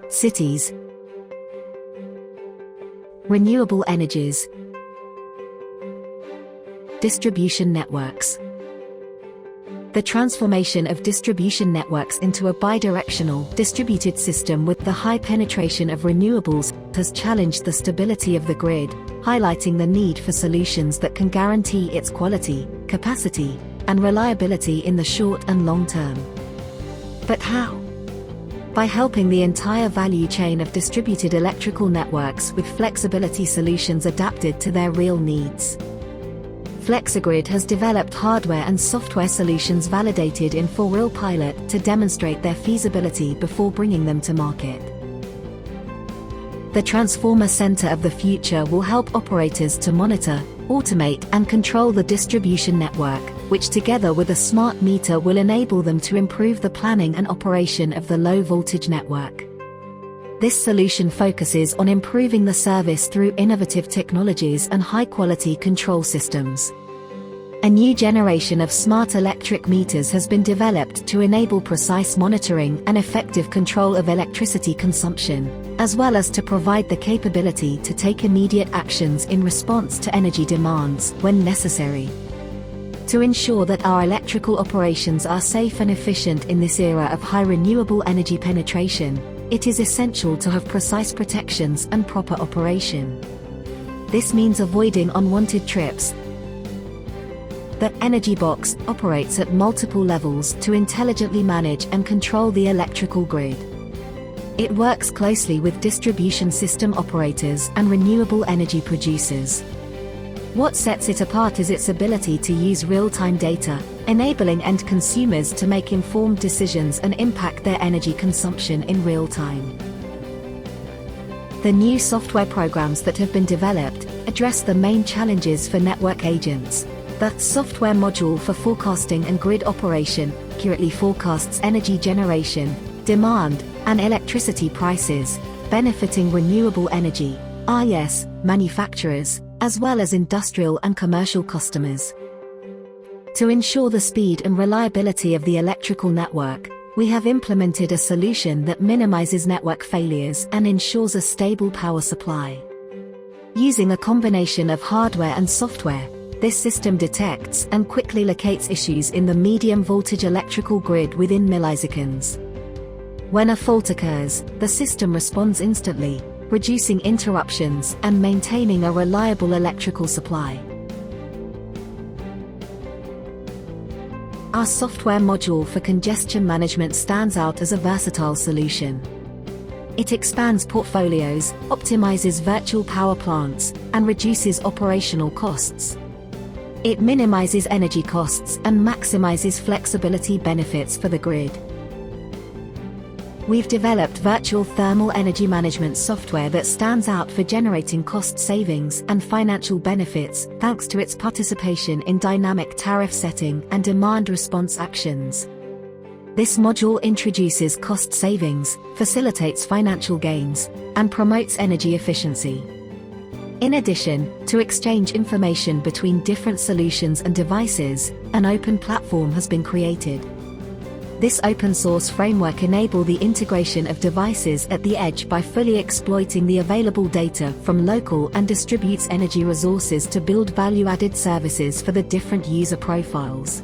cities, renewable energies, distribution networks. The transformation of distribution networks into a bidirectional, distributed system with the high penetration of renewables has challenged the stability of the grid, highlighting the need for solutions that can guarantee its quality, capacity, and reliability in the short and long term. But how? By helping the entire value chain of distributed electrical networks with flexibility solutions adapted to their real needs. FLEXIGRID has developed hardware and software solutions validated in for-real pilot to demonstrate their feasibility before bringing them to market. The Transformer Center of the Future will help operators to monitor, automate, and control the distribution network, which together with a smart meter will enable them to improve the planning and operation of the low-voltage network. This solution focuses on improving the service through innovative technologies and high-quality control systems. A new generation of smart electric meters has been developed to enable precise monitoring and effective control of electricity consumption, as well as to provide the capability to take immediate actions in response to energy demands when necessary. To ensure that our electrical operations are safe and efficient in this era of high renewable energy penetration, it is essential to have precise protections and proper operation. This means avoiding unwanted trips. The Energy Box operates at multiple levels to intelligently manage and control the electrical grid. It works closely with distribution system operators and renewable energy producers. What sets it apart is its ability to use real-time data, enabling end consumers to make informed decisions and impact their energy consumption in real time. The new software programs that have been developed address the main challenges for network agents. The software module for forecasting and grid operation accurately forecasts energy generation, demand, and electricity prices, benefiting renewable energy (RES) manufacturers, as well as industrial and commercial customers. To ensure the speed and reliability of the electrical network, we have implemented a solution that minimizes network failures and ensures a stable power supply. Using a combination of hardware and software, this system detects and quickly locates issues in the medium voltage electrical grid within milliseconds. When a fault occurs, the system responds instantly, reducing interruptions and maintaining a reliable electrical supply. Our software module for congestion management stands out as a versatile solution. It expands portfolios, optimizes virtual power plants, and reduces operational costs. It minimizes energy costs and maximizes flexibility benefits for the grid. We've developed virtual thermal energy management software that stands out for generating cost savings and financial benefits thanks to its participation in dynamic tariff setting and demand response actions. This module introduces cost savings, facilitates financial gains, and promotes energy efficiency. In addition, to exchange information between different solutions and devices, an open platform has been created. This open-source framework enables the integration of devices at the edge by fully exploiting the available data from local and distributes energy resources to build value-added services for the different user profiles.